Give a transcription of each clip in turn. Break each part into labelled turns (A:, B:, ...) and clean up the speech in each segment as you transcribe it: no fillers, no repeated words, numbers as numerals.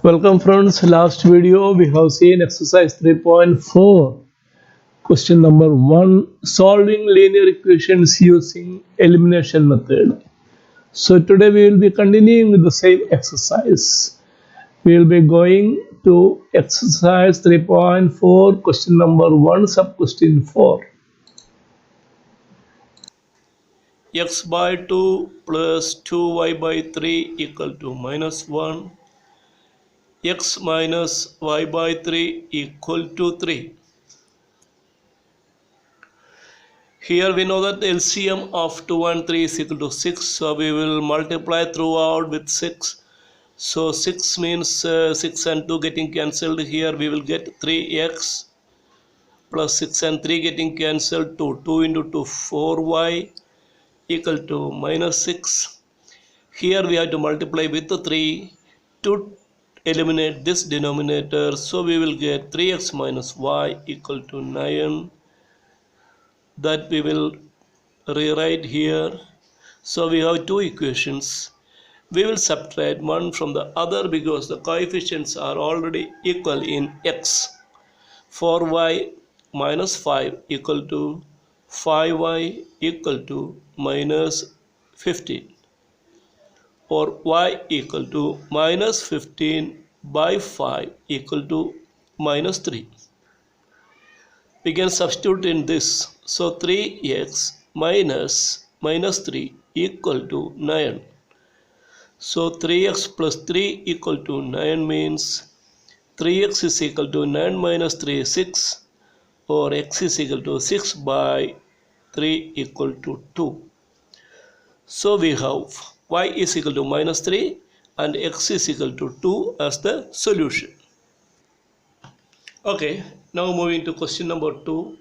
A: Welcome friends, last video we have seen exercise 3.4, question number 1, solving linear equations using elimination method. So today we will be continuing with the same exercise. We will be going to exercise 3.4, question number 1, sub question 4.
B: X by 2 plus 2y by 3 equal to minus 1. X minus y by 3 equal to 3. Here we know that the LCM of 2 and 3 is equal to 6. So we will multiply throughout with 6. So 6 means 6 and 2 getting cancelled. Here we will get 3x plus 6 and 3 getting cancelled to 2 into 2 4y equal to minus 6. Here we have to multiply with the 3 to eliminate this denominator. So we will get 3x minus y equal to 9. That we will rewrite here. So we have two equations. We will subtract one from the other because the coefficients are already equal in x. 4y minus 5 equal to 5y equal to minus 15. Or y equal to minus 15 by 5 equal to minus 3. We can substitute in this. So 3x minus 3 equal to 9. So 3x plus 3 equal to 9 means 3x is equal to 9 minus 3 is 6, or x is equal to 6 by 3 equal to 2. So we have y is equal to minus 3 and x is equal to 2 as the solution. Okay, now moving to question number 2.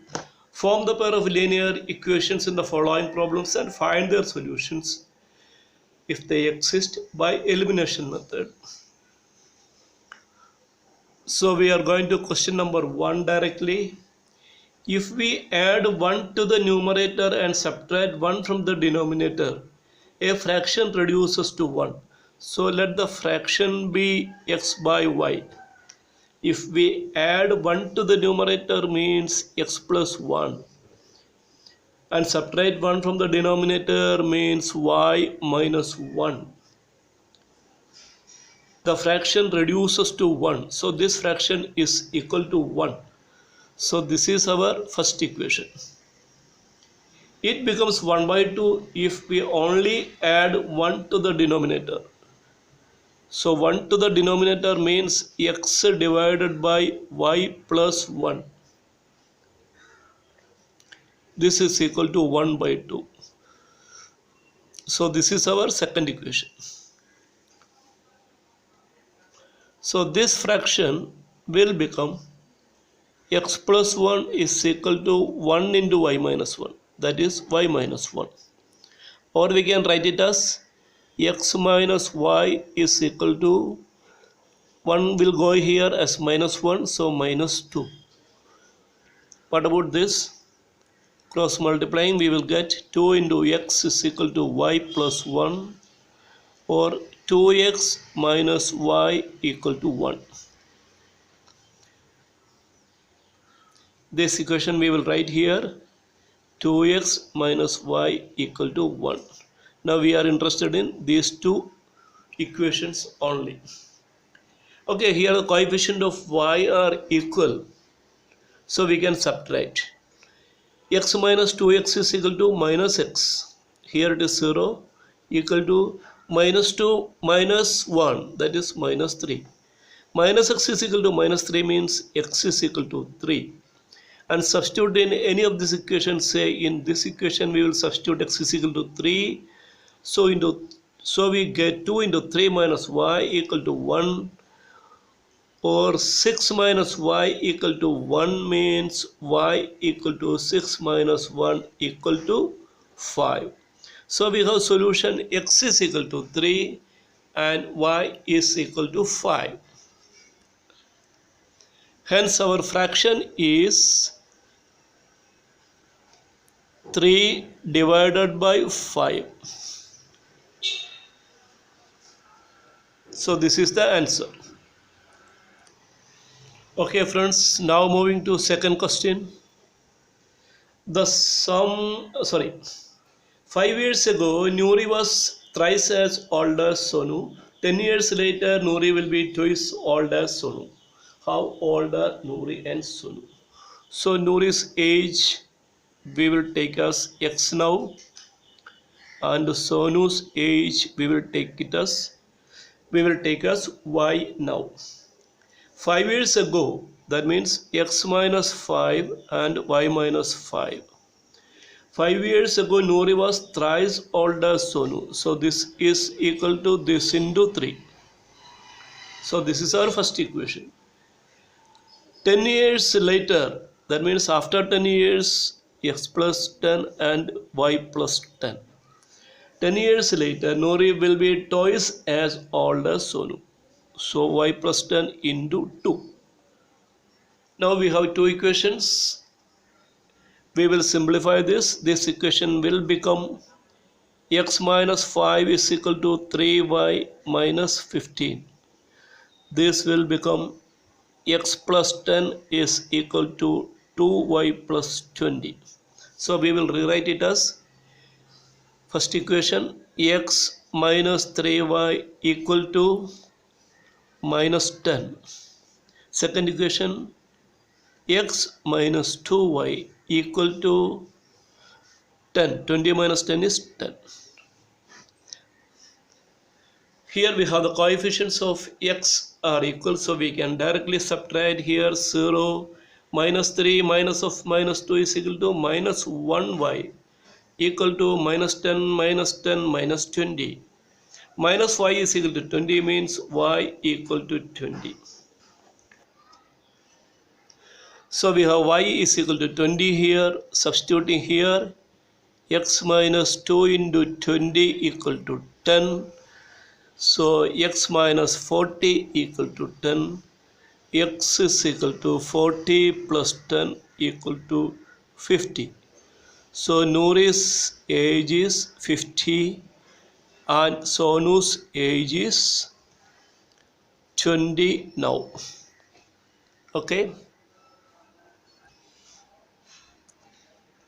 B: Form the pair of linear equations in the following problems and find their solutions if they exist by elimination method. So we are going to question number 1 directly. If we add 1 to the numerator and subtract 1 from the denominator, a fraction reduces to 1. So let the fraction be x by y. If we add 1 to the numerator means x plus 1, and subtract 1 from the denominator means y minus 1. The fraction reduces to 1. So this fraction is equal to 1. So this is our first equation. It becomes 1 by 2 if we only add 1 to the denominator. So 1 to the denominator means x divided by y plus 1. This is equal to 1 by 2. So this is our second equation. So this fraction will become x plus 1 is equal to 1 into y minus 1. That is y minus 1. Or we can write it as x minus y is equal to 1 will go here as minus 1. So minus 2. What about this? Cross multiplying, we will get 2 into x is equal to y plus 1, or 2x minus y equal to 1. This equation we will write here 2x minus y equal to 1. Now we are interested in these two equations only. Okay, here the coefficient of y are equal, so we can subtract. X minus 2x is equal to minus x. Here it is 0 equal to minus 2 minus 1, that is minus 3. Minus x is equal to minus 3 means x is equal to 3. And substitute in any of these equations. Say in this equation we will substitute x is equal to 3. So we get 2 into 3 minus y equal to 1. Or 6 minus y equal to 1 means y equal to 6 minus 1 equal to 5. So we have solution x is equal to 3 and y is equal to 5. Hence our fraction is 3 divided by 5. So this is the answer. Okay friends, now moving to second question. The sum, sorry, 5 years ago Nuri was thrice as old as Sonu. 10 years later Nuri will be twice old as Sonu. How old are Nuri and Sonu? So Nuri's age we will take as X now, and Sonu's age we will take as Y now. 5 years ago, that means X minus 5 and Y minus 5. 5 years ago Nuri was thrice older Sonu, so this is equal to this into 3. So this is our first equation. 10 years later, that means after 10 years, X plus 10 and Y plus 10. 10 years later Nuri will be twice as old as Sonu, so Y plus 10 into 2. Now we have two equations. We will simplify this. This equation will become X minus 5 is equal to 3Y minus 15. This will become X plus 10 is equal to 2Y plus 20. So we will rewrite it as first equation X minus 3Y equal to minus 10. Second equation X minus 2Y equal to 10. 20 minus 10 is 10. Here we have the coefficients of X are equal, so we can directly subtract here 0 minus 3 minus of minus 2 is equal to minus 1Y equal to minus 10 minus 10 minus 20. Minus Y is equal to 20 means Y equal to 20. So we have Y is equal to 20 here. Substituting here, X minus 2 into 20 equal to 10. So X minus 40 equal to 10. X is equal to 40 plus 10 equal to 50. So Nuri's age is 50 and Sonu's age is 20 now. Okay.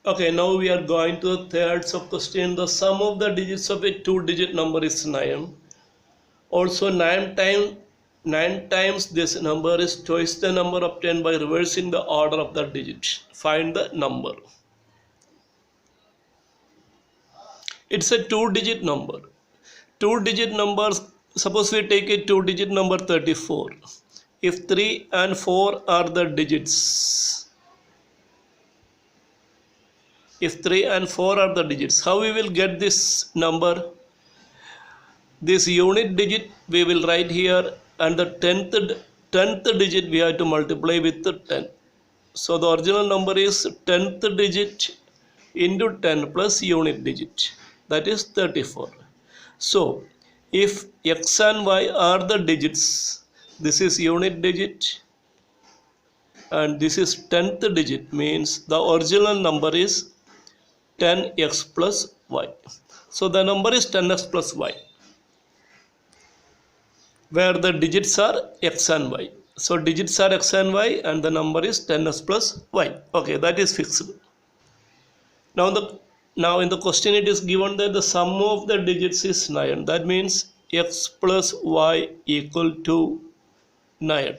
B: Okay, now we are going to the third sub question. The sum of the digits of a 2-digit number is 9. Also 9 times this number is twice the number obtained by reversing the order of the digits. Find the number. It's a 2-digit number. 2-digit numbers, suppose we take a 2-digit number 34. If 3 and 4 are the digits, if 3 and 4 are the digits, how we will get this number? This unit digit we will write here, and the 10th digit we have to multiply with the 10. So the original number is 10th digit into 10 plus unit digit, that is 34. So if X and Y are the digits, this is unit digit and this is 10th digit, means the original number is 10x plus y. So the number is 10x plus y, where the digits are x and y. So digits are x and y and the number is 10x plus y. Okay, that is fixed. Now in the question it is given that the sum of the digits is 9. That means x plus y equal to 9.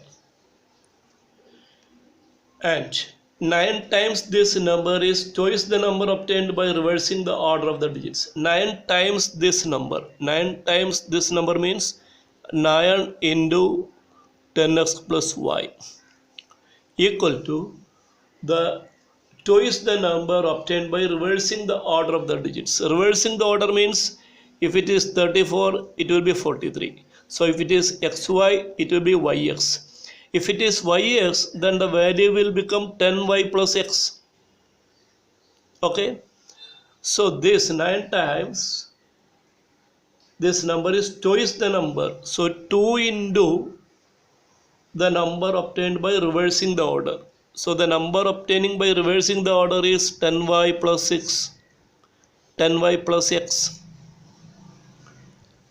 B: And 9 times this number is twice the number obtained by reversing the order of the digits. 9 times this number means 9 into 10x plus y equal to the twice the number obtained by reversing the order of the digits. Reversing the order means if it is 34, it will be 43. So if it is xy, it will be yx. If it is yx, then the value will become 10y plus x. Okay. So this 9 times this number is twice the number. So 2 into the number obtained by reversing the order. So the number obtaining by reversing the order is 10y plus 6, 10y plus x.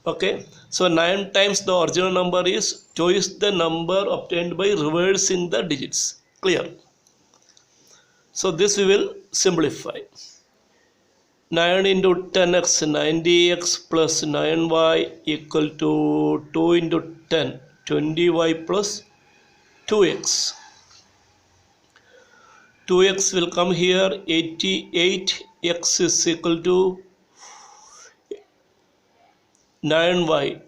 B: Okay, so 9 times the original number is twice the number obtained by reversing the digits. Clear? So this we will simplify. 9 into 10x, 90x plus 9y equal to 2 into 10, 20y plus 2x. 2x will come here, 88x is equal to 9y.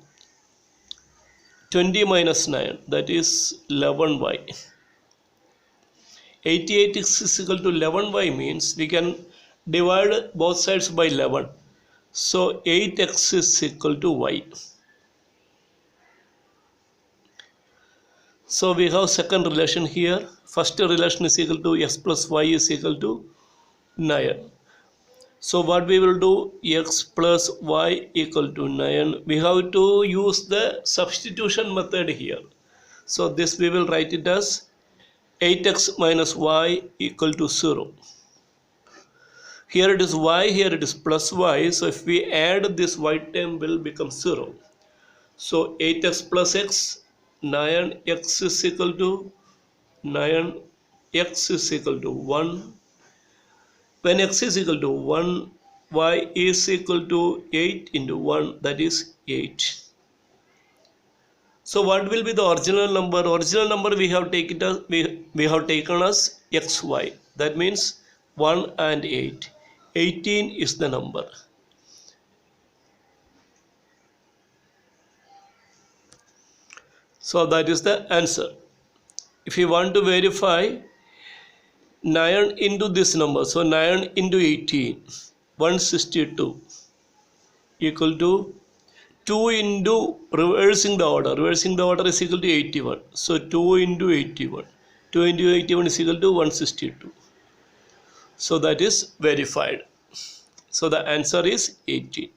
B: 20 minus 9, that is 11y. 88x is equal to 11y means we can divide both sides by 11. So 8x is equal to y. So we have second relation here. First relation is equal to x plus y is equal to 9. So what we will do, x plus y equal to 9. We have to use the substitution method here. So this we will write it as 8x minus y equal to 0. Here it is y, here it is plus y. So if we add this y term will become 0. So 8x plus x, 9x is equal to 9x is equal to 1. When x is equal to 1, y is equal to 8 into 1, that is 8. So what will be the original number? Original number we have taken as we have taken as xy. That means 1 and 8. 18 is the number. So that is the answer. If you want to verify 9 into this number, so 9 into 18, 162 equal to 2 into reversing the order. Reversing the order is equal to 81. So 2 into 81. 2 into 81 is equal to 162. So that is verified. So the answer is 18.